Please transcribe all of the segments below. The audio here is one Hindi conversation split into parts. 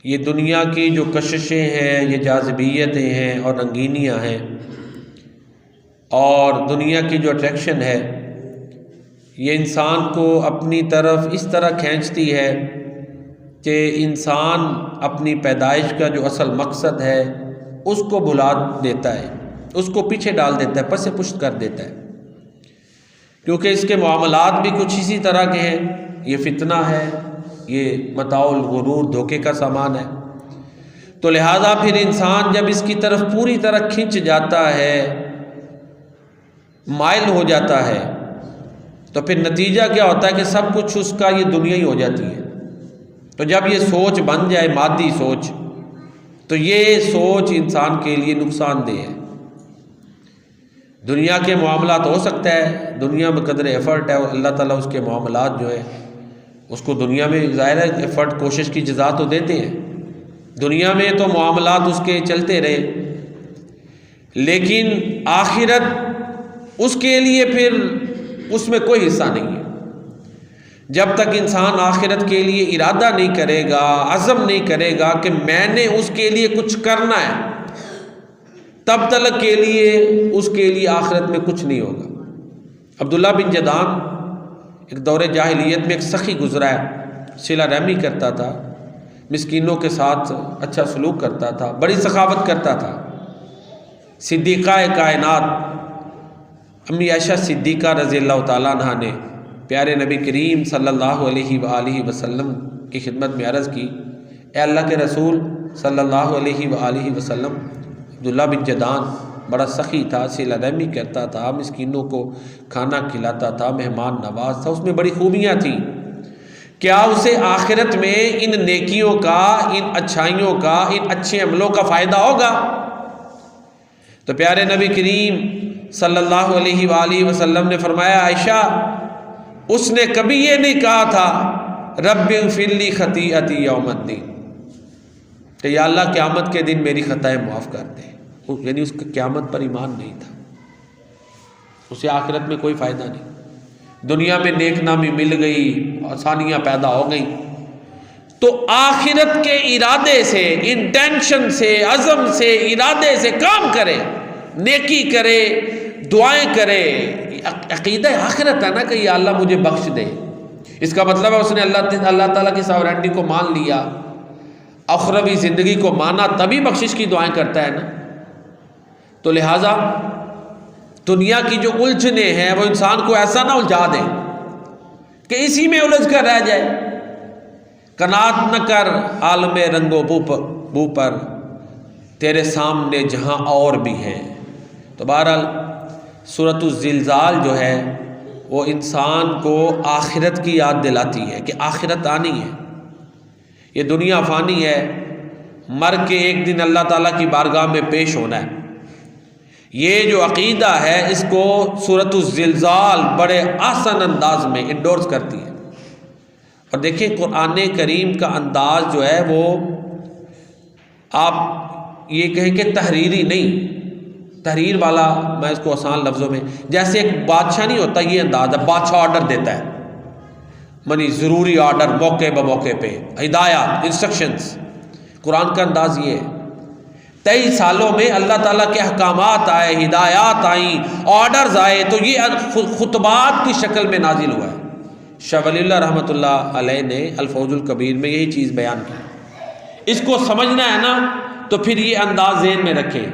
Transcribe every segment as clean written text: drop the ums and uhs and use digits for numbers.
ये दुनिया की जो कशिशें हैं, ये जाज़िबियतें हैं और रंगीनियाँ हैं और दुनिया की जो अट्रैक्शन है, ये इंसान को अपनी तरफ इस तरह खींचती है कि इंसान अपनी पैदाइश का जो असल मकसद है उसको भुला देता है, उसको पीछे डाल देता है, पसे पुश्त कर देता है, क्योंकि इसके मामलात भी कुछ इसी तरह के हैं। ये फितना है, ये मताउल गुरूर, धोखे का सामान है। तो लिहाजा फिर इंसान जब इसकी तरफ पूरी तरह खिंच जाता है, माइल हो जाता है, तो फिर नतीजा क्या होता है कि सब कुछ उसका ये दुनिया ही हो जाती है। तो जब ये सोच बन जाए मादी सोच, तो ये सोच इंसान के लिए नुकसानदेह है। दुनिया के मामलात हो सकता है, दुनिया में कदर एफ़र्ट है, अल्लाह ताला उसके मामलात जो है उसको दुनिया में ज़ाहिर है एफ़र्ट कोशिश की जज़ा तो देते हैं, दुनिया में तो मामलात उसके चलते रहे, लेकिन आखिरत उसके लिए फिर उसमें कोई हिस्सा नहीं है। जब तक इंसान आखिरत के लिए इरादा नहीं करेगा, अज़म नहीं करेगा कि मैंने उसके लिए कुछ करना है, तब तक के लिए उसके लिए आखिरत में कुछ नहीं होगा। अब्दुल्ला बिन जदान एक दौरे जाहिलियत में एक सखी गुजरा है, सिला रहमी करता था, मिस्कीनों के साथ अच्छा सलूक करता था, बड़ी सखावत करता था। सिद्दीक़ा कायनात अम्मी आयशा सिद्दीक़ा रज़ियल्लाहु ताला अन्हा ने प्यारे नबी करीम सल्लल्लाहु अलैहि वसल्लम की खिदमत में अर्ज़ की, ए अल्लाह के रसूल सल्लल्लाहु अलैहि वसल्लम, अब्दुल्ला बिन जदान बड़ा सखी था, सिला रहमी करता था, मिस्कीनों को खाना खिलाता था, मेहमान नवाज था, उसमें बड़ी खूबियाँ थी। क्या उसे आखिरत में इन नेकियों का, इन अच्छाइयों का, इन अच्छे अमलों का फ़ायदा होगा? तो प्यारे नबी करीम सल्लल्लाहु अलैहि वसल्लम ने फरमाया, आयशा, उसने कभी ये नहीं कहा था रब्बि ग़फ़िरली ख़तीअती यौमद्दीन, कि या अल्लाह क़यामत के दिन मेरी ख़ताएँ माफ़ कर दे। यानी उसका क़यामत पर ईमान नहीं था, उसे आखिरत में कोई फ़ायदा नहीं। दुनिया में नेक नामी मिल गई, आसानियाँ पैदा हो गई, तो आखिरत के इरादे से, इंटेंशन से, अज़म से, इरादे से काम करे, नेकी करे, दुआएं करे। अक़ीदा आखिरत है ना कि या अल्लाह मुझे बख्श दे। इसका मतलब है उसने अल्लाह ताला की सॉवरेनिटी को मान लिया, अख़रवी ज़िंदगी को माना, तभी बख्शिश की दुआएं करता है ना। तो लिहाजा दुनिया की जो उलझने हैं वो इंसान को ऐसा ना उलझा दे कि इसी में उलझ कर रह जाए। कनात न कर आलम रंगो बू पर, तेरे सामने जहां और भी हैं। तो बहरहाल सूरतुज़ ज़िलज़ाल जो है वो इंसान को आखिरत की याद दिलाती है कि आखिरत आनी है, ये दुनिया फ़ानी है, मर के एक दिन अल्लाह ताला की बारगाह में पेश होना है। ये जो अक़ीदा है इसको सूरतुज़ ज़िलज़ाल बड़े आसान अंदाज में इंडोर्स करती है। और देखिए कुरान करीम का अंदाज़ जो है वो आप ये कहें कि तहरीरी नहीं, तहरीर वाला मैं इसको आसान लफ्ज़ों में, जैसे एक बादशाह नहीं होता, ये अंदाज़ है, बादशाह ऑर्डर देता है, मनी ज़रूरी ऑर्डर मौके ब मौके पे, हिदायत, इंस्ट्रक्शंस। कुरान का अंदाज़ ये है। 23 सालों में अल्लाह ताला के अहकामात आए, हिदायत आई, ऑर्डर्स आए, तो ये खुतबात की शक्ल में नाजिल हुआ है। शाह वलीउल्लाह रहमतुल्लाह अलैह ने अल-फौज़ुल कबीर में यही चीज़ बयान की। इसको समझना है ना, तो फिर ये अंदाज़ ज़हन में रखें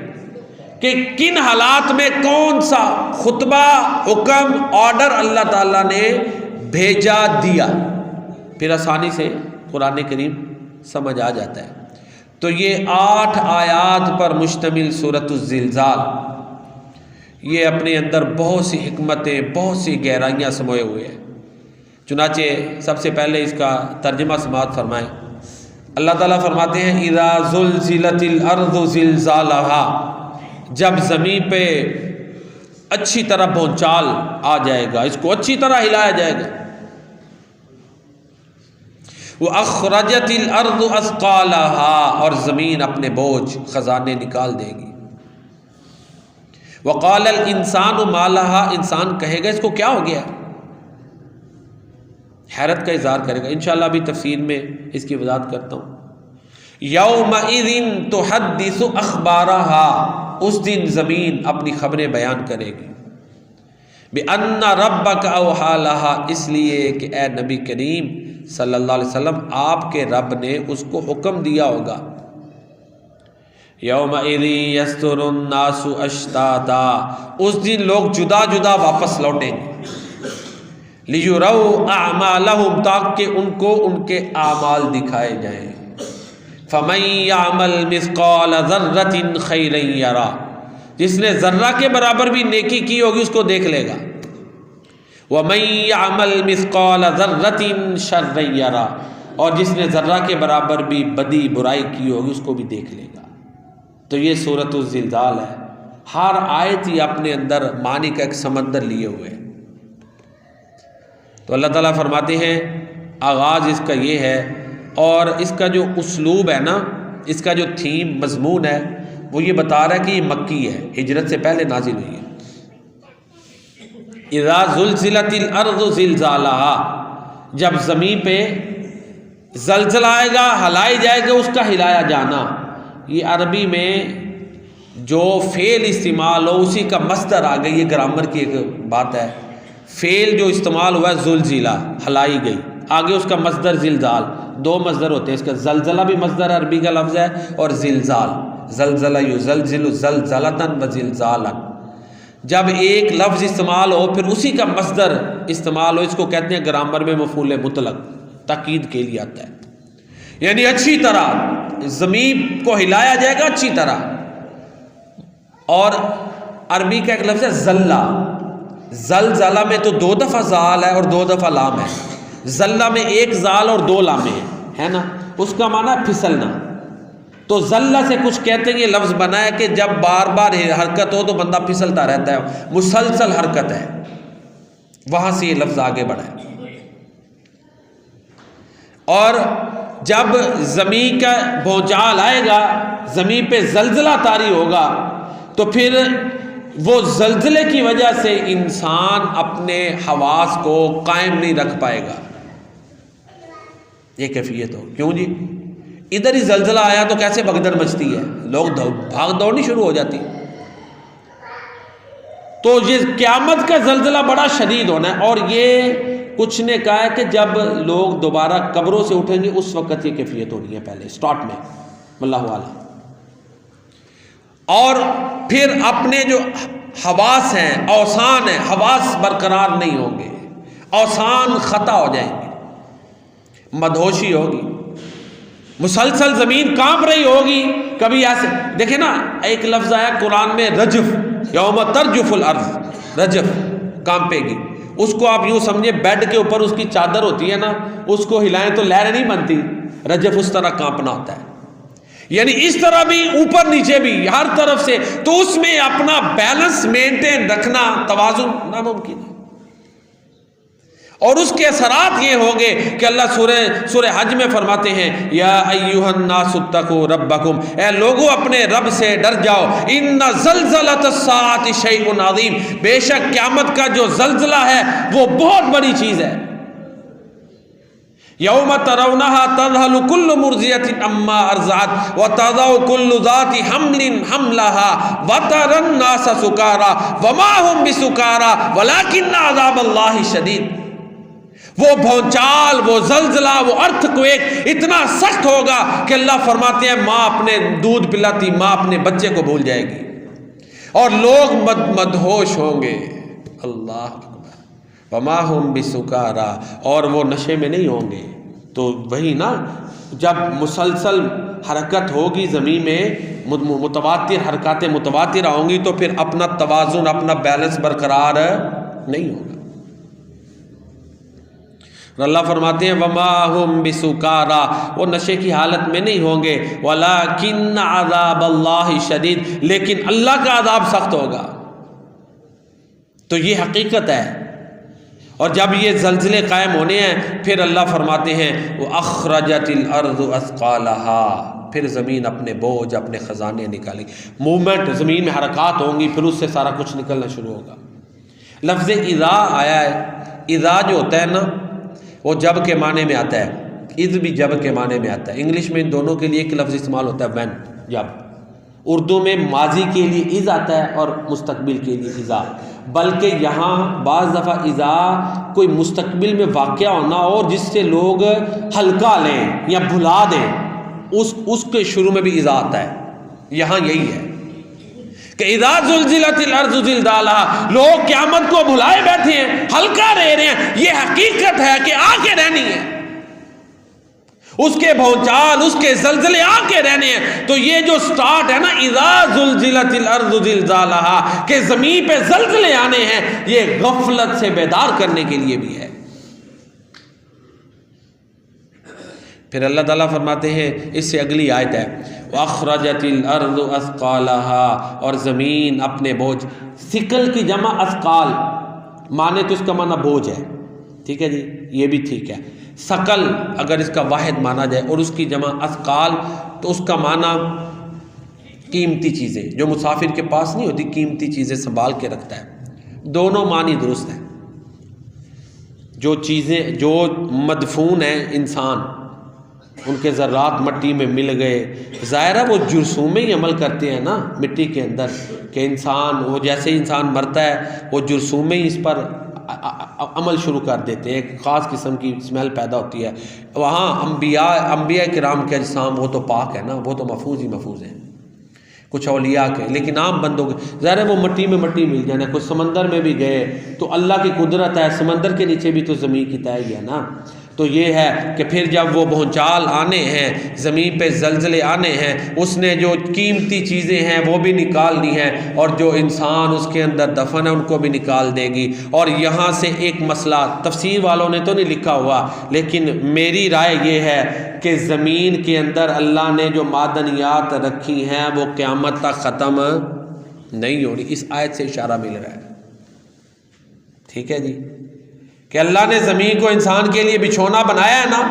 कि किन हालात में कौन सा खुतबा, हुक्म, ऑर्डर अल्लाह ताला ने भेजा दिया, फिर आसानी से कुरान करीम समझ आ जाता है। तो ये 8 आयात पर मुश्तमिल सूरतुज़ ज़िलज़ाल, ये अपने अंदर बहुत सी हिकमतें, बहुत सी गहराइयाँ समोए हुए हैं। चुनाचे सबसे पहले इसका तर्जुमा समाअत फरमाएँ। अल्लाह ताला फरमाते हैं, इज़ा ज़ुलज़िलतिल अर्ज़ु ज़िलज़ालहा, जब ज़मीन पे अच्छी तरह भूचाल आ जाएगा, इसको अच्छी तरह हिलाया जाएगा। वो अखरजतिल अर्ज़ु अस्क़ालहा, और ज़मीन अपने बोझ ख़जाने निकाल देगी। वक़ालल इंसानु मालहा, इंसान कहेगा इसको क्या हो गया, हैरत का इज़हार करेगा। इंशाअल्लाह अभी तफसीर में इसकी वज़ाहत करता हूँ। यौमइज़िन तुहद्दिसु अख़बारहा, उस दिन ज़मीन अपनी खबरें बयान करेगी। बिअन्ना रब्बक औहा लहा, इसलिए कि ए नबी करीम सल्लल्लाहु अलैहि वसल्लम आपके रब ने उसको हुक्म दिया होगा। यौमइज़ि यस्तुरुन नासु अश्ताता, उस दिन लोग जुदा जुदा वापस लौटेंगे। लियुरौ अअमालहुम, ताकि उनको उनके आमाल दिखाए जाएं। फमन यअमल मिस्क़ाल ज़र्रतिन खैरन यरा, जिसने ज़र्रा के बराबर भी नेकी की होगी उसको देख लेगा। वमन यअमल मिस्क़ाल ज़र्रतिन शर्रन यरा, और जिसने ज़र्रा के बराबर भी बदी बुराई की होगी उसको भी देख लेगा। तो ये सूरतुज़ ज़िलज़ाल है। हर आयत ही अपने अंदर मानी का एक समंदर लिए हुए है। तो अल्लाह ताला फरमाते हैं आगाज़ इसका ये है, और इसका जो उसलूब है ना, इसका जो थीम मजमून है वो ये बता रहा है कि ये मक्की है, हिजरत से पहले नाजिल हुई है। इज़ा ज़ुल्ज़िलतिल अर्ज़ु ज़िलज़ालहा, जब ज़मीन पे ज़लज़ला आएगा, हिलाई जाएगा उसका हिलाया जाना। ये अरबी में जो फ़ेल इस्तेमाल हो उसी का मस्दर आ गई, ये ग्रामर की एक बात है। फ़ेल जो इस्तेमाल हुआ है ज़ुल्ज़िला, हिलाई गई, आगे उसका मस्दर ज़िलज़ाल। दो मस्दर होते हैं इसका, ज़लज़ला भी मस्दर अरबी का लफ्ज़ है और ज़िलज़ाल, ज़लज़ला युज़लज़िलु ज़लज़लतन व ज़िलज़ालन। जब एक लफ्ज़ इस्तेमाल हो फिर उसी का मस्दर इस्तेमाल हो, इसको कहते हैं ग्रामर में मफ़ूल मुतलक, ताकीद के लिए आता है। यानी अच्छी तरह ज़मीन को हिलाया जाएगा, अच्छी तरह। और अरबी का एक लफ्ज़ है ज़ल्ला, ज़लज़ला में तो दो दफ़ा ज़ाल है और दो दफ़ा लाम है, ज़ल्ला में एक ज़ाल और दो लामे है ना, उसका माना फिसलना। तो ज़ल्ला से कुछ कहते हैं ये लफ्ज़ बना है कि जब बार बार हरकत हो तो बंदा फिसलता रहता है, मुसलसल हरकत है, वहाँ से ये लफ्ज़ आगे बढ़ा है। और जब ज़मीन का भूचाल आएगा, ज़मीन पे ज़लज़ला तारी होगा, तो फिर वो ज़लज़ले की वजह से इंसान अपने हवास को कायम नहीं रख पाएगा। ये कैफियत हो, क्यों जी? इधर ही ज़लज़ला आया तो कैसे भगदड़ मचती है, लोग भाग दौड़नी शुरू हो जाती। तो ये क़यामत का ज़लज़ला बड़ा शदीद होना है। और ये कुछ ने कहा है कि जब लोग दोबारा कब्रों से उठेंगे उस वक़्त ये कैफियत होनी है, पहले स्टार्ट में, वल्लाहु आलम। और फिर अपने जो हवास हैं, औसान हैं, हवास बरकरार नहीं होंगे, औसान ख़ता हो जाएंगे, मदहोशी होगी, मुसलसल ज़मीन कांप रही होगी। कभी ऐसे देखे ना, एक लफ्ज़ आया कुरान में रजफ, यौम तरजुफुल अर्ज़, रजफ कांपेगी। उसको आप यूँ समझे बेड के ऊपर उसकी चादर होती है ना, उसको हिलाएं तो लहर नहीं बनती, रजफ उस तरह कांपना होता है। यानी इस तरह भी, ऊपर नीचे भी, हर तरफ से। तो उसमें अपना बैलेंस मेंटेन रखना, तवाज़ुन नामुमकिन है। और उसके असरात ये होंगे कि अल्लाह सूरह हज में फरमाते हैं, या अय्युहन नासुत्तकू रब्बकुम, ए लोगों अपने रब से डर जाओ। इन्ना ज़लज़लतस्साअति शैउन अज़ीम, बेशक क़यामत का जो ज़लज़ला है वो बहुत बड़ी चीज़ है। यौम तरौनहा तज़हलु कुल्लु मुर्ज़ियतिन अम्मा अर्ज़अत व तज़अउ कुल्लु ज़ाति हम्लिन हम्लहा व तरन नास सुकारा वमा हुम बिसुकारा वलाकिन्न अज़ाबल्लाहि शदीद। वो भौचाल, वो ज़लज़ला, वो अर्थक्वेक इतना सख्त होगा कि अल्लाह फरमाते हैं माँ अपने दूध पिलाती माँ अपने बच्चे को भूल जाएगी और लोग मदहोश होंगे। अल्लाह अकबर। वमा हुम बिसुकारा, और वो नशे में नहीं होंगे। तो वही ना, जब मुसलसल हरकत होगी ज़मीन में, मुतवातिर हरकतें मुतवातिर होंगी, तो फिर अपना तवाज़ुन, अपना बैलेंस बरकरार नहीं होगा। अल्लाह फरमाते हैं वमा हुम बिसुकारा, वो नशे की हालत में नहीं होंगे। वलाकिन्न अज़ाबल्लाहि शदीद, लेकिन अल्लाह का अज़ाब सख्त होगा। तो ये हकीकत है। और जब ये ज़लज़ले कायम होने हैं, फिर अल्लाह फरमाते हैं वो अखरजतिल अर्ज़ु अस्क़ालहा, फिर ज़मीन अपने बोझ, अपने ख़जाने निकाली। मूवमेंट, ज़मीन में हरकत होंगी, फिर उससे सारा कुछ निकलना शुरू होगा। लफ्ज़ इज़ा आया है, इज़ा जो होता है ना, वो जब के माने में आता है। इज़ भी जब के माने में आता है। इंग्लिश में इन दोनों के लिए एक लफ्ज़ इस्तेमाल होता है व्हेन, जब। उर्दू में माजी के लिए इज़ आता है और मुस्तकबिल के लिए इज़ा। बल्कि यहाँ बाज़ दफ़ा इज़ा कोई मुस्तकबिल में वाक़या होना और जिससे लोग हल्का लें या भुला दें, उसके शुरू में भी इज़ा आता है। यहाँ यही है कि इज़ा ज़ुलज़िलतिल अर्ज़ु ज़िलज़ालहा, लोग क़यामत को भुलाए बैठे हैं, हल्का रह रहे हैं। ये हकीकत है कि आके रहनी है, उसके भौचाल, उसके ज़लज़ले आके रहने हैं। तो ये जो स्टार्ट है ना, इज़ा ज़ुलज़िलतिल अर्ज़ु ज़िलज़ालहा, के ज़मीन पे ज़लज़ले आने हैं, ये गफलत से बेदार करने के लिए भी है। फिर अल्लाह ताला फरमाते हैं, इससे अगली आयत है, वअख़रजतिल अर्ज़ु अस्क़ालहा, और ज़मीन अपने बोझ। सिकल की जमा अस्क़ाल माने तो इसका माना बोझ है, ठीक है जी, ये भी ठीक है। सकल अगर इसका वाहिद माना जाए और उसकी जमा अस्क़ाल, तो उसका माना कीमती चीज़ें, जो मुसाफिर के पास नहीं होती, कीमती चीज़ें संभाल के रखता है। दोनों मानी दुरुस्त हैं। जो चीज़ें जो मदफून हैं, इंसान उनके ज़र्रात मट्टी में मिल गए, ज़ाहिर है वो जुर्सूम में ही अमल करते हैं ना मिट्टी के अंदर, कि इंसान वो जैसे ही इंसान मरता है वो जुर्सूम में ही इस पर अमल शुरू कर देते हैं, एक ख़ास किस्म की स्मेल पैदा होती है। वहाँ अम्बिया किराम के अजसाम वो तो पाक है ना, वो तो महफूज ही महफूज हैं, कुछ औलिया के। लेकिन आम बंदों के ज़ाहिर है वो मट्टी में मट्टी मिल जाना। कुछ समंदर में भी गए तो अल्लाह की कुदरत है, समंदर के नीचे भी तो ज़मीन की तय है ना। तो ये है कि फिर जब वो भूचाल आने हैं, ज़मीन पे ज़लज़ले आने हैं, उसने जो कीमती चीज़ें हैं वो भी निकाल ली हैं, और जो इंसान उसके अंदर दफन है उनको भी निकाल देगी। और यहाँ से एक मसला तफसीर वालों ने तो नहीं लिखा हुआ, लेकिन मेरी राय ये है कि ज़मीन के अंदर अल्लाह ने जो मादनियात रखी हैं वो क़यामत तक ख़त्म नहीं हो रही। इस आयत से इशारा मिल रहा है, ठीक है जी, कि अल्लाह ने ज़मीन को इंसान के लिए बिछोना बनाया है ना।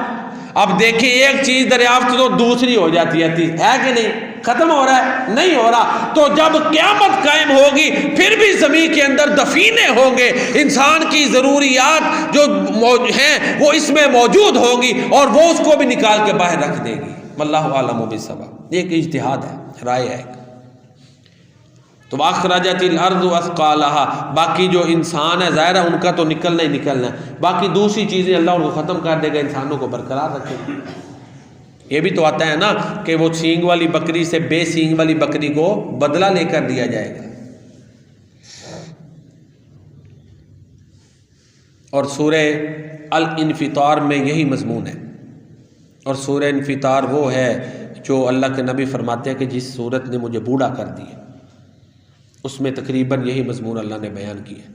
अब देखिए एक चीज़ दरियाफ्त तो दूसरी हो जाती है कि नहीं, ख़त्म हो रहा है, नहीं हो रहा। तो जब क़यामत कायम होगी फिर भी ज़मीन के अंदर दफीने होंगे, इंसान की ज़रूरियात जो हैं वो इसमें मौजूद होंगी, और वो उसको भी निकाल के बाहर रख देगी। वल्लाहु आलम बिस्सवाब। एक इज्तिहाद है, राय है। तो वअख़रजतिल अर्ज़ु अस्क़ालहा, बाकी जो इंसान है ज़ाहिर है उनका तो निकलना ही निकलना है, बाकी दूसरी चीज़ें अल्लाह उनको ख़त्म कर देगा, इंसानों को बरकरार रखेगा। ये भी तो आता है ना कि वो सींग वाली बकरी से बेसींग वाली बकरी को बदला लेकर दिया जाएगा। और सूरह अल इन्फ़ितार में यही मज़मून है। और सूरह इन्फ़ितार वो है जो अल्लाह के नबी फरमाते हैं कि जिस सूरत ने मुझे बूढ़ा कर दिया, उसमें तकरीबन यही मज़मून अल्लाह ने बयान किया।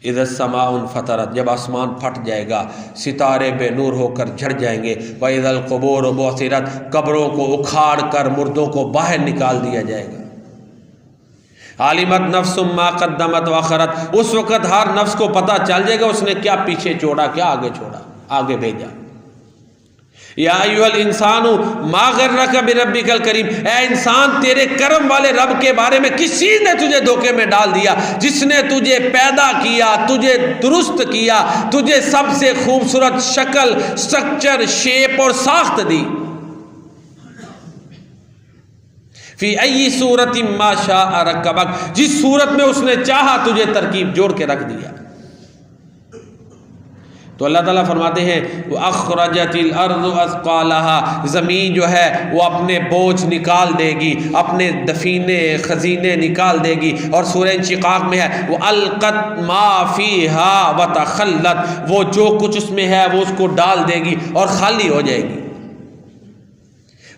इज़्ज़ समाउन फ़तरत, जब आसमान फट जाएगा, सितारे बेनूर होकर झड़ जाएंगे। व इज़्ज़ल क़ुबूर बुअसिरत, कब्रों को उखाड़ कर मुर्दों को बाहर निकाल दिया जाएगा। आलिमत नफ्सुम मा क़द्दमत व अख़रत, उस वक़्त हर नफ्स को पता चल जाएगा उसने क्या पीछे छोड़ा, क्या आगे छोड़ा, आगे भेजा। या अय्युहल इंसानु मा गर्रक बिरब्बिकल करीम, ए इंसान तेरे करम वाले रब के बारे में किस चीज़ ने तुझे धोखे में डाल दिया, जिसने तुझे पैदा किया, तुझे दुरुस्त किया, तुझे सबसे खूबसूरत शक्ल, स्ट्रक्चर, शेप और साख्त दी। फी अय्यि सूरतिन मा शाअ रक्कबक, जिस सूरत में उसने चाहा तुझे तरकीब जोड़ के रख दिया। तो अल्लाह ताला फरमाते हैं वअख़रजतिल अर्ज़ु अस्क़ालहा, ज़मीन जो है वो अपने बोझ निकाल देगी, अपने दफीने खजीने निकाल देगी। और सूरह इंशिक़ाक़ में है वो अलक़त मा फ़ीहा व तख़ल्लत, वो जो कुछ उसमें है वो उसको डाल देगी और खाली हो जाएगी।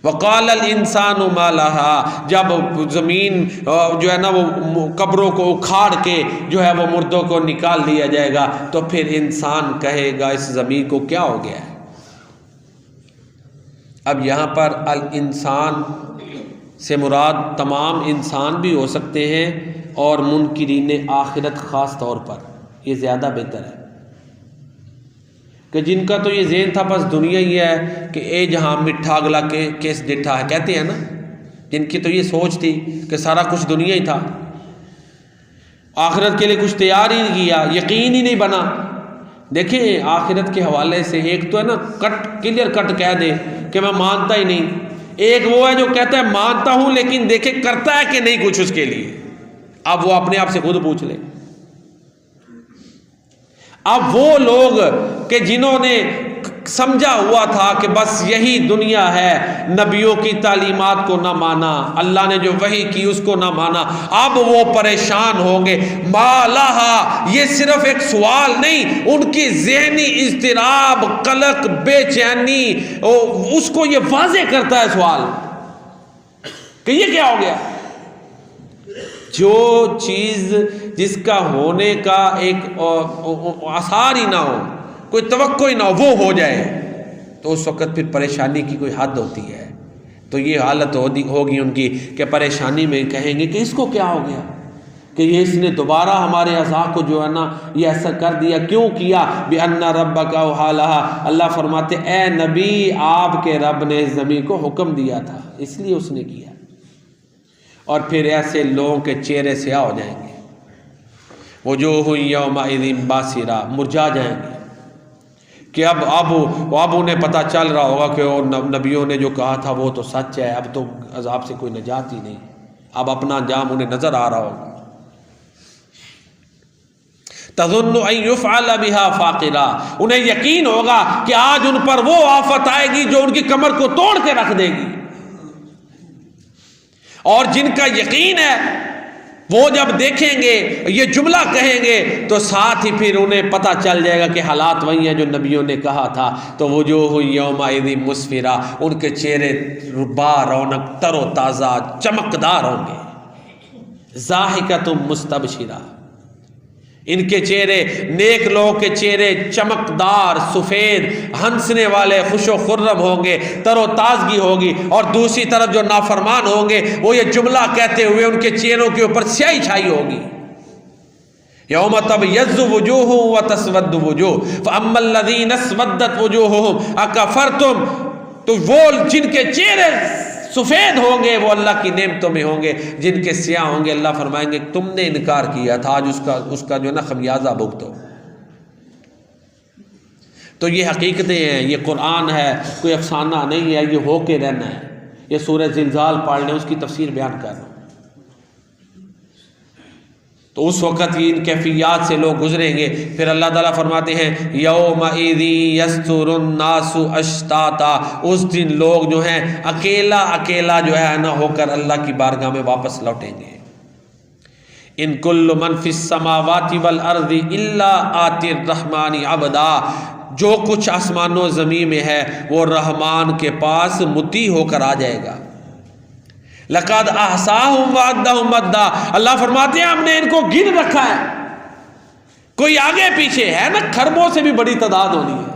वक़ालल इंसानु मा लहा, जब ज़मीन जो है ना वो कब्रों को उखाड़ के जो है वो मुर्दों को निकाल दिया जाएगा, तो फिर इंसान कहेगा इस ज़मीन को क्या हो गया है। अब यहाँ पर अल इंसान से मुराद तमाम इंसान भी हो सकते हैं और मुनकिरीन आखिरत ख़ास तौर पर, ये ज़्यादा बेहतर है कि जिनका तो ये ज़हन था बस दुनिया ही है कि ए जहाँ मिठा अगला के केस डिठा है, कहते हैं ना, जिनकी तो ये सोच थी कि सारा कुछ दुनिया ही था, आखिरत के लिए कुछ तैयार ही नहीं किया, यकीन ही नहीं बना देखें आखिरत के हवाले से एक तो है ना क्लियर कट कह दे कि मैं मानता ही नहीं, एक वो है जो कहता है मानता हूं लेकिन देखे करता है कि नहीं कुछ उसके लिए। अब वो अपने आप से खुद पूछ ले। अब वो लोग कि जिन्होंने समझा हुआ था कि बस यही दुनिया है, नबियों की तालीमात को ना माना, अल्लाह ने जो वही की उसको ना माना, अब वो परेशान होंगे। मालाहा, ये सिर्फ एक सवाल नहीं, उनकी ज़हनी इज़्तिराब, कलक, बेचैनी, उसको ये वाज़े करता है सवाल कि ये क्या हो गया। जो चीज़ जिसका होने का एक आसार ही ना हो, कोई तवक्को ही ना हो, वो हो जाए तो उस वक़्त फिर परेशानी की कोई हद होती है। तो ये हालत होगी उनकी कि परेशानी में कहेंगे कि इसको क्या हो गया कि ये इसने दोबारा हमारे अज़ा को जो है ना ये ऐसा कर दिया, क्यों किया। बिअन्ना रब्बका वहालहा, अल्लाह फरमाते ए नबी आपके रब ने ज़मीन को हुक्म दिया था इसलिए उसने किया। और फिर ऐसे लोगों के चेहरे स्याह हो जाएंगे, वो जो हुई यौमइज़िन बासिरा, मुरझा जाएंगे कि अब उन्हें पता चल रहा होगा कि वो नबियों ने जो कहा था वो तो सच है, अब तो अज़ाब से कोई निजात ही नहीं, अब अपना अंजाम उन्हें नज़र आ रहा होगा। तज़ुन्नु अन युफ़अल बिहा फ़ाक़िरा, उन्हें यकीन होगा कि आज उन पर वो आफत आएगी जो उनकी कमर को तोड़ के रख देगी। और जिनका यकीन है वो जब देखेंगे ये जुमला कहेंगे तो साथ ही फिर उन्हें पता चल जाएगा कि हालात वही हैं जो नबियों ने कहा था। तो वो जो हुई यौमइज़िन मुस्फ़िरा, उनके चेहरे रुबा रौनक तरोताज़ा चमकदार होंगे। ज़ाहिकतुम मुस्तबशिरा, इनके चेहरे, नेक लोगों के चेहरे चमकदार सफ़ेद हंसने वाले खुशो खुर्रम होंगे, तरोताज़गी होगी। और दूसरी तरफ जो नाफरमान होंगे वो ये जुमला कहते हुए उनके चेहरों के ऊपर स्याही छाई होगी। यौम तबयज़्ज़ु वुजूह व तस्वद्दु वुजूह फ़अम्मल लज़ीना अस्वद्दत वुजूहुहुम अकफ़रतुम, तो वो जिनके चेहरे सफ़ेद होंगे वो अल्लाह की नेमतों में होंगे, जिनके स्याह होंगे अल्लाह फरमाएंगे तुमने इनकार किया था, आज उसका जो है ना खमियाजा भुगतो। तो ये हकीकतें हैं, ये कुरान है, कोई अफसाना नहीं है, ये हो के रहना है। ये सूरह ज़िलज़ाल पढ़ लें, उसकी तफसीर बयान कर रहा हूँ। तो उस वक़्त ये इन कैफियत से लोग गुजरेंगे। फिर अल्लाह ताला फरमाते हैं यौमइज़िन यस्तुरुन्नासु अश्ताता, उस दिन लोग जो हैं अकेला अकेला जो है ना होकर अल्लाह की बारगाह में वापस लौटेंगे। इन कुल्लु मन फिस समावाति वल अर्ज़ि इल्ला आतिर रहमानी अबदा, जो कुछ आसमानों ज़मीन में है वो रहमान के पास मुती होकर आ जाएगा। लक़द अहसाहुम व अद्दहुम अद्दा, अल्लाह फरमाते हैं हमने इनको गिन रखा है, कोई आगे पीछे है ना, खरबों से भी बड़ी तादाद होनी है।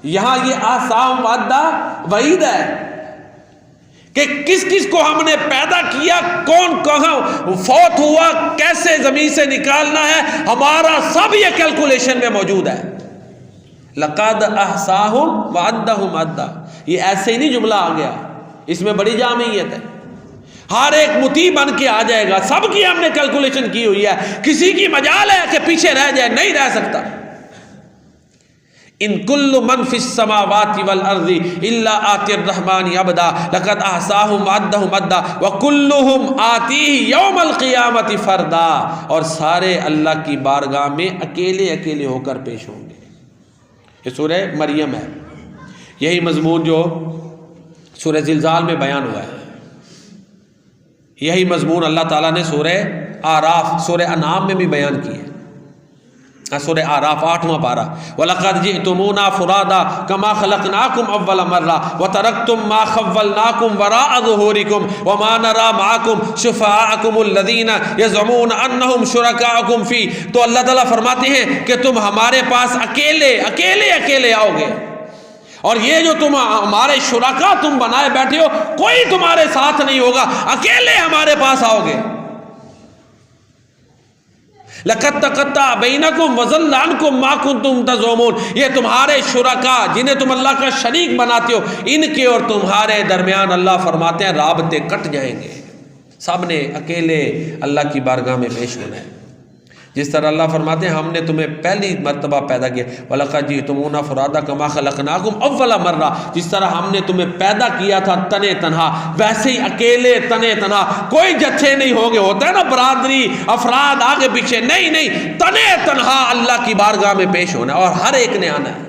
यहां ये अहसाहुम व अद्दा वईद है कि किस किस को हमने पैदा किया, कौन कहां फौत हुआ, कैसे जमीन से निकालना है, हमारा सब ये कैलकुलेशन में मौजूद है। लक़द अहसाहुम व अद्दहुम अद्दा, ये ऐसे ही नहीं जुमला आ गया, इसमें बड़ी जामियत है। हर एक मुती बन के आ जाएगा, सबकी हमने कैलकुलेशन की हुई है, किसी की मजाल है कि पीछे रह जाए, नहीं रह सकता। इन कुल्लु मन फिस समावाति वल अर्ज़ि इल्ला आतिर रहमानी अबदा लक़द अहसाहुम व अद्दहुम अद्दा व कुल्लुहुम आतीहि यौमल क़ियामति फ़रदा, और सारे अल्लाह की बारगाह में अकेले अकेले होकर पेश होंगे। ये सूरह मरियम है, यही मज़मून जो सूरह ज़िलज़ाल में बयान हुआ है, यही मज़मून अल्लाह ताला ने सूरह आराफ, सूरह अनाम में भी बयान की है। सूरह आराफ 8वां पारा, वलक़द जिअतुमूना फ़ुरादा कमा ख़लक़नाकुम अव्वल मर्रा व तरक्तुम मा ख़व्वलनाकुम वराअ ज़ुहूरिकुम व मा नरा मअकुम शुफ़ाअकुमुल्लज़ीना यज़अमूना अन्नहुम शुरकाअकुम फ़ी। तो अल्लाह ताला फरमाते हैं कि तुम हमारे पास अकेले अकेले अकेले आओगे, और ये जो तुम हमारे शुरका तुम बनाए बैठे हो, कोई तुम्हारे साथ नहीं होगा, अकेले हमारे पास आओगे। लक़द तक़त्ता बैनकुम व ज़ल्ला अन्कुम मा कुन्तुम तज़ूमून, ये तुम्हारे शुरका जिन्हें तुम अल्लाह का शरीक बनाते हो, इनके और तुम्हारे दरमियान अल्लाह फरमाते हैं राबते कट जाएंगे, सब ने अकेले अल्लाह की बारगाह में पेश होना है। जिस तरह अल्लाह फरमाते हैं हमने तुम्हें पहली मर्तबा पैदा किया, वलक़द जि'तुमूना फ़ुरादा कमा ख़लक़नाकुम अव्वला मर्रा, जिस तरह हमने तुम्हें पैदा किया था तने तनहा, वैसे ही अकेले तने तनहा, कोई जत्थे नहीं होंगे। होता है ना बरादरी अफराद आगे पीछे, नहीं नहीं, तने तनहा अल्लाह की बारगाह में पेश होना और हर एक ने आना है।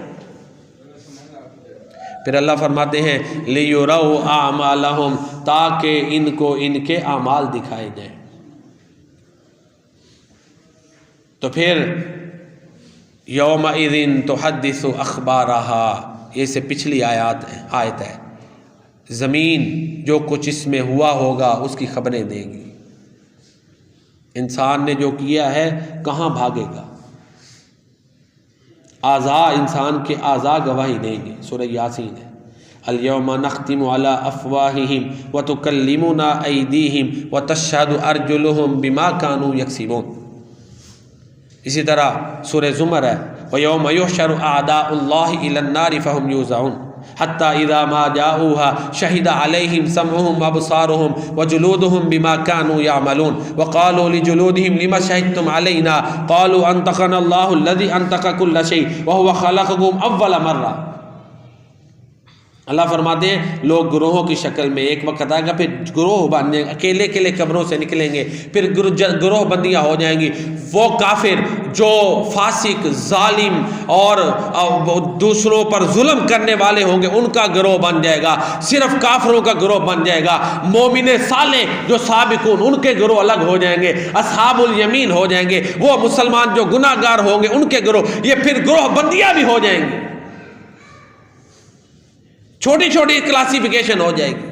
फिर अल्लाह फरमाते हैं लियुरऊ आमालहुम, ताकि इनको इनके आमाल दिखाए जाए। तो फिर यौमइज़िन तुहद्दिसु अख़बारहा, ये से पिछली आयत है, ज़मीन जो कुछ इसमें हुआ होगा उसकी खबरें देगी। इंसान ने जो किया है कहाँ भागेगा, आज़ा, इंसान के आज़ा गवाही देंगे। सूरह यासीन है, अल-यौमा नख्तिमु अला अफ़वाहिहिम व तुकल्लिमुना अयदीहिम व तशहदु अर्जुलुहुम बिमा कानू यक्सिबून। इसी तरह सूरह ज़ुमर है, व यौम युहशरु आदाउल्लाहि इलन्नारि फ़हुम यूज़ऊन हत्ता इज़ा मा जाऊहा शहिदा अलैहिम समउहुम व अबसारुहुम व जुलूदुहुम बिमा कानू यामलून व क़ालू लिजुलूदिहिम लिमा शहिदतुम अलैना क़ालू अंतक़ना अल्लाहु अल्लज़ी अंतक़ा कुल्ल शै व हुवा ख़लक़कुम अव्वल मर्रा। अल्लाह फरमाते हैं लोग ग्रोहों की शक्ल में एक वक्त आएगा, फिर ग्रोह बन जाएंगे, अकेले अकेले कब्रों से निकलेंगे, फिर ग्रोह बंदियाँ हो जाएंगी। वो काफिर जो फासिक जालिम और दूसरों पर जुल्म करने वाले होंगे उनका ग्रोह बन जाएगा, सिर्फ काफिरों का ग्रोह बन जाएगा। मोमिने साले जो साबिकून उनके ग्रोह अलग हो जाएंगे, असहाबुल यमीन हो जाएंगे, वो मुसलमान जो गुनाहगार होंगे उनके ग्रोह, ये फिर ग्रोह बंदियाँ भी हो जाएंगी, छोटी छोटी क्लासिफिकेशन हो जाएगी।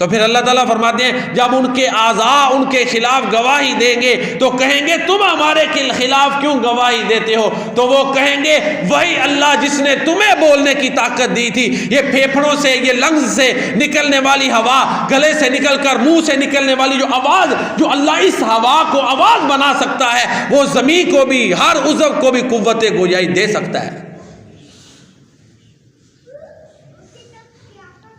तो फिर अल्लाह ताला फरमाते हैं जब उनके आज़ा उनके खिलाफ गवाही देंगे तो कहेंगे तुम हमारे खिलाफ क्यों गवाही देते हो? तो वो कहेंगे वही अल्लाह जिसने तुम्हें बोलने की ताकत दी थी। ये फेफड़ों से, ये लंग्स से निकलने वाली हवा, गले से निकलकर मुंह से निकलने वाली जो आवाज़, जो अल्लाह इस हवा को आवाज़ बना सकता है, वो ज़मीन को भी, हर उज़व को भी कुव्वत गोयाई दे सकता है।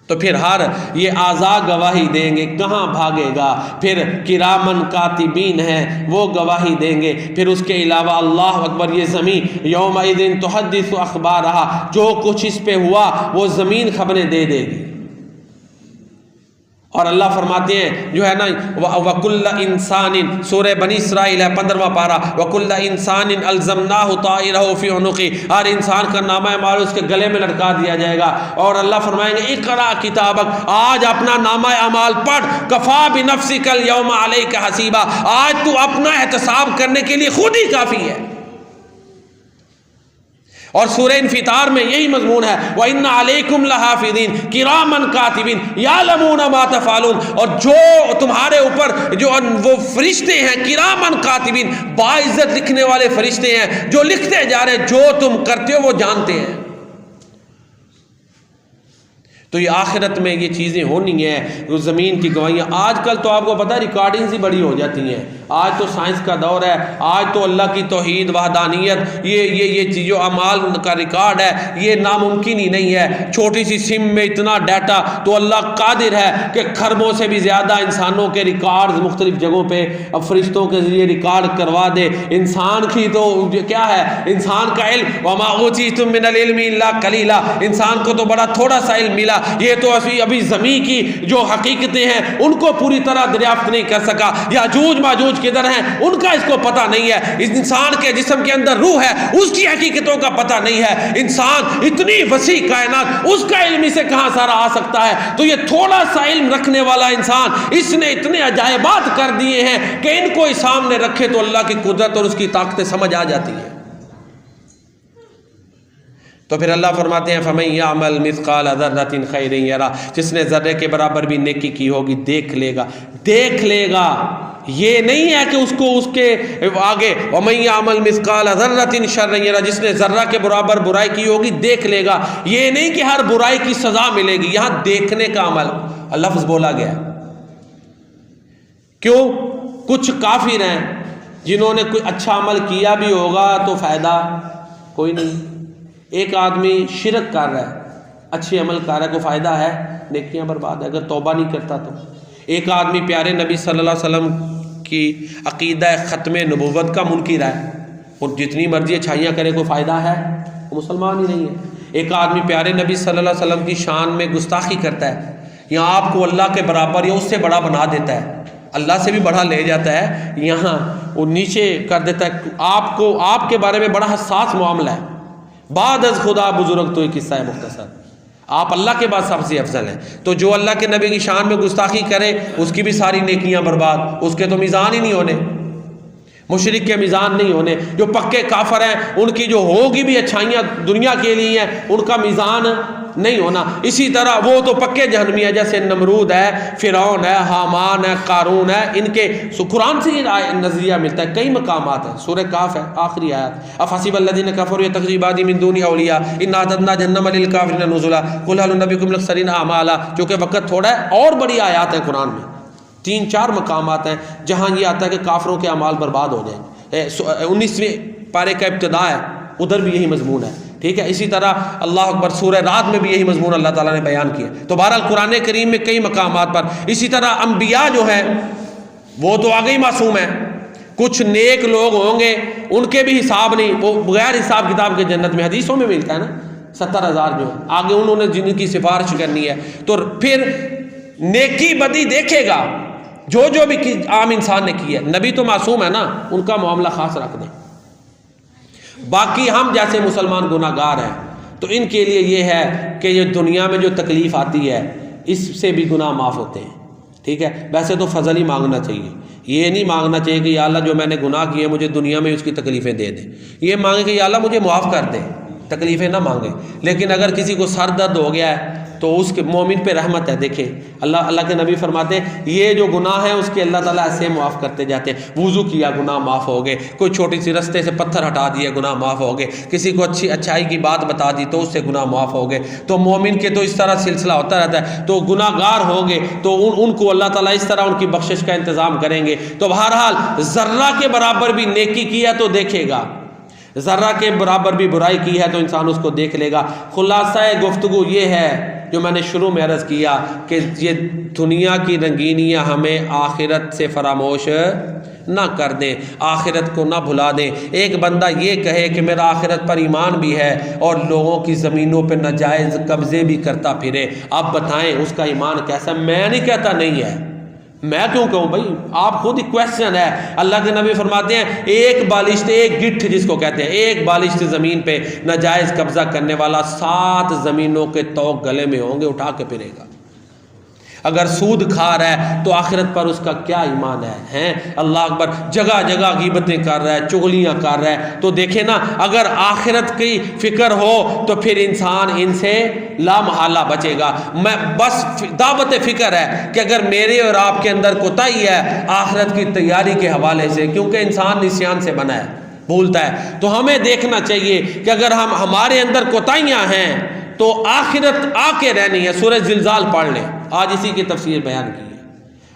तो फिर हर ये आज़ा गवाही देंगे, कहाँ भागेगा? फिर किरामन कातिबीन है वो गवाही देंगे। फिर उसके अलावा अल्लाह अकबर, ये ज़मीन यौमइज़िन तुहद्दिसु अख़बारहा, जो कुछ इस पे हुआ वो ज़मीन खबरें दे देगी। और अल्लाह फरमाते हैं जो है ना वकुल्ल इंसानिन, सूरह बनी इसराइल है 15वां पारा, वकुल्ल इंसानिन अल्ज़मनाहु ताइरहु फी उनुक़ी, हर इंसान का नामा माल उसके गले में लटका दिया जाएगा। और अल्लाह फरमाएंगे इक़रा किताबक, आज अपना नामा अमाल पढ़, कफ़ा बिनफ़्सिकल यौमा अलैका हसीबा, आज तू अपना एहतसाब करने के लिए खुद ही काफ़ी है। और सूरह इन्फितार में यही मजमून है, व इन्ना अलैकुम लहाफ़िज़ीन किरामन कातिबीन यालमूना मा तफ़अलून, और जो तुम्हारे ऊपर जो वो फरिश्ते हैं किरामन कातिबीन, बाइज़्ज़त लिखने वाले फरिश्ते हैं, जो लिखते जा रहे हैं जो तुम करते हो वो जानते हैं। तो ये आखिरत में ये चीज़ें होनी हैं, ज़मीन की गवाहियाँ। आजकल तो आपको पता है रिकॉर्डिंग्स ही बड़ी हो जाती हैं, आज तो साइंस का दौर है, आज तो अल्लाह की तौहीद वहदानियत ये चीज़ों अमाल का रिकॉर्ड है, ये नामुमकिन ही नहीं है। छोटी सी सिम में इतना डाटा, तो अल्लाह कादिर है कि खरबों से भी ज़्यादा इंसानों के रिकॉर्ड मुख्तलिफ जगहों पर अब फरिश्तों के ज़रिए रिकॉर्ड करवा दे। इंसान की तो क्या है, इंसान का इल्म वमा ऊतीतुम मिनल इल्मि इल्ला कलीला, इंसान को तो बड़ा थोड़ा सा इल्म मिला, ये तो अभी ज़मीन की जो हकीकतें हैं उनको पूरी तरह दरियाफ्त नहीं कर सका। याजूज माजूज किधर हैं उनका इसको पता नहीं है। इस इंसान के जिस्म के अंदर रूह है उसकी हकीकतों का पता नहीं है। इंसान इतनी वसी कायनात, उसका इल्म से कहाँ सारा आ सकता है? तो ये थोड़ा सा इल्म रखने वाला इंसान, इसने इतने अजायबात कर दिए हैं कि इनको सामने रखे तो अल्लाह की कुदरत और उसकी ताकतें समझ आ जाती है। तो फिर अल्लाह फरमाते हैं फमन यामल मिस्काल ज़र्रतिन खैरन यरा, जिसने ज़र्रे के बराबर भी नेकी की होगी देख लेगा। देख लेगा ये नहीं है कि उसको उसके आगे वमन यामल मिस्काल ज़र्रतिन शर्रन यरा, जिसने ज़र्रा के बराबर बुराई की होगी देख लेगा। ये नहीं कि हर बुराई की सज़ा मिलेगी, यहाँ देखने का अमल लफ्ज़ बोला गया। क्यों? कुछ काफिर हैं जिन्होंने कोई अच्छा अमल किया भी होगा तो फ़ायदा कोई नहीं। एक आदमी शिरक कर रहा है, अच्छे अमल कर रहा है, को फ़ायदा है? नेकियां बर्बाद है अगर तौबा नहीं करता तो। एक आदमी प्यारे नबी सल्लल्लाहु अलैहि वसल्लम की अकीदा ख़त्म नबूवत का मुनकिर है, और जितनी मर्जी अच्छाइयाँ करे कोई फ़ायदा है, वो मुसलमान ही नहीं है। एक आदमी प्यारे नबी सल्लल्लाहु अलैहि वसल्लम की शान में गुस्ताखी करता है, या आपको अल्लाह के बराबर या उससे बड़ा बना देता है, अल्लाह से भी बड़ा ले जाता है, यहाँ वो नीचे कर देता है, आपको आपके बारे में बड़ा हसास मामला है। बाद अज़ खुदा बुजुर्ग तो एक किस्सा है मुख्तसर, आप अल्लाह के बाद सबसे अफजल हैं। तो जो अल्लाह के नबी की शान में गुस्ताखी करे उसकी भी सारी नेकियां बर्बाद, उसके तो मीज़ान ही नहीं होने, मुशरिक के मीज़ान नहीं होने। जो पक्के काफर हैं उनकी जो होगी भी अच्छाइयाँ दुनिया के लिए हैं, उनका मीज़ान नहीं होना। इसी तरह वो तो पक्के जहन्नमी है, जैसे नमरूद है, फिरौन है, हामान है, कारून है। इनके कुरान से ये नज़रिया मिलता है, कई मकामात है। सूरह काफ है आखिरी आयत, अफहसिबल्लज़ीना कफ़रू यत्तख़िज़ूना इबादी मिन दूनी औलिया इन्ना अअतदना जहन्नम लिल काफ़िरीना नुज़ुला कुल हल नुनब्बिउकुम बिल-अख़्सरीना अमाला। चूँकि वक़्त थोड़ा है और बड़ी आयत है कुरान में, 3-4 मकामात हैं जहाँ ये आता है कि काफिरों के अमाल बर्बाद हो जाएंगे। 19वें पारे का इब्तिदा है, उधर भी यही मजमून है, ठीक है। इसी तरह अल्लाह अकबर सूरह रात में भी यही मजमून अल्लाह ताला ने बयान किया। तो बहरहाल कुरान करीम में कई मकामात पर। इसी तरह अम्बिया जो है वो तो आगे ही मासूम है, कुछ नेक लोग होंगे उनके भी हिसाब नहीं, वो बगैर हिसाब किताब के जन्नत में, हदीसों में मिलता है ना 70,000 जो है आगे उन्होंने जिनकी सिफारिश करनी है। तो फिर नेकी बदी देखेगा जो भी आम इंसान ने की है। नबी तो मासूम है ना, उनका मामला खास रख दें। बाकी हम जैसे मुसलमान गुनाहगार हैं तो इनके लिए ये है कि ये दुनिया में जो तकलीफ़ आती है इससे भी गुनाह माफ़ होते हैं, ठीक है। वैसे तो फजल ही मांगना चाहिए, ये नहीं मांगना चाहिए कि या अल्लाह जो मैंने गुनाह किए मुझे दुनिया में उसकी तकलीफ़ें दे दे। ये मांगे कि या अल्लाह मुझे मुआफ़ कर दे, तकलीफ़ें ना मांगे। लेकिन अगर किसी को सर दर्द हो गया है तो उसके मोमिन पे रहमत है। देखें अल्लाह के नबी फरमाते हैं ये जो गुनाह है उसके अल्लाह ताला ऐसे माफ़ करते जाते हैं। वुज़ू किया गुनाह माफ़ हो गए, कोई छोटी सी रस्ते से पत्थर हटा दिए गुनाह माफ़ हो गए, किसी को अच्छाई की बात बता दी तो उससे गुनाह माफ़ हो गए। तो मोमिन के तो इस तरह सिलसिला होता रहता है। तो गुनाहगार हो गए तो उनको अल्लाह ताला इस तरह उनकी बख्शिश का इंतज़ाम करेंगे। तो बहरहाल ज़र्रा के बराबर भी नेकी किया तो देखेगा, ज़र्रा के बराबर भी बुराई की है तो इंसान उसको देख लेगा। खुलासा गुफ्तगू ये है जो मैंने शुरू में अर्ज़ किया कि ये दुनिया की रंगीनियाँ हमें आखिरत से फरामोश ना कर दें, आखिरत को ना भुला दें। एक बंदा ये कहे कि मेरा आखिरत पर ईमान भी है और लोगों की ज़मीनों पर नाजायज़ कब्ज़े भी करता फिरे, आप बताएं उसका ईमान कैसा? मैं नहीं कहता नहीं है, मैं क्यों कहूँ भाई, आप खुद ही क्वेश्चन है। अल्लाह के नबी फरमाते हैं एक बालिश्त, एक गिट्ठ जिसको कहते हैं, एक बालिश्त ज़मीन पे नाजायज़ कब्ज़ा करने वाला 7 ज़मीनों के तौक गले में होंगे, उठा के फिरेगा। अगर सूद खा रहा है तो आखिरत पर उसका क्या ईमान है? अल्लाह अकबर, जगह जगह ग़ीबतें कर रहा है, चुगलियाँ कर रहा है। तो देखे ना, अगर आखिरत की फ़िक्र हो तो फिर इंसान इनसे लामहला बचेगा। मैं बस दावत फ़िक्र है कि अगर मेरे और आपके अंदर कोताही है आखिरत की तैयारी के हवाले से, क्योंकि इंसान निस्यान से बना है, भूलता है, तो हमें देखना चाहिए कि अगर हमारे अंदर कोताहियाँ हैं तो आखिरत आके रहनी है। सूरह ज़िलज़ाल पढ़ लें, आज इसी की तफसीर बयान की है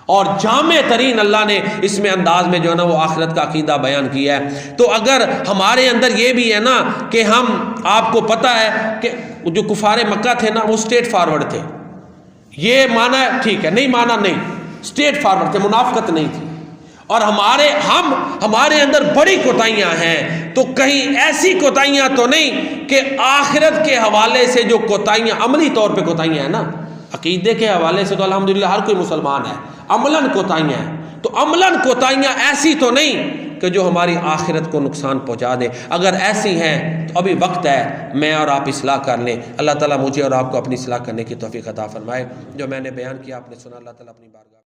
और जामे तरीन अल्लाह ने इसमें अंदाज में जो है ना वो आखिरत का अकीदा बयान किया है। तो अगर हमारे अंदर ये भी है ना कि हम, आपको पता है कि जो कुफारे मक्का थे ना वो स्ट्रेट फॉरवर्ड थे, ये माना ठीक है, नहीं माना नहीं, स्ट्रेट फॉरवर्ड थे, मुनाफिकत नहीं थी। और हमारे अंदर बड़ी कोताहियाँ हैं, तो कहीं ऐसी कोताहियाँ तो नहीं कि आखिरत के हवाले से जो कोताहियाँ अमली तौर पे कोताहियाँ हैं ना, अकीदे के हवाले से तो अल्हम्दुलिल्लाह हर कोई मुसलमान है, अमलन कोताहियाँ हैं, तो अमलन कोताहियाँ ऐसी तो नहीं कि जो हमारी आखिरत को नुकसान पहुँचा दे। अगर ऐसी हैं तो अभी वक्त है मैं और आप इस्लाह कर लें। अल्लाह ताला मुझे और आपको अपनी इस्लाह करने की तौफीक अता फरमाए। जो मैंने बयान किया आपने सुना, अल्लाह ताला अपनी बारगाह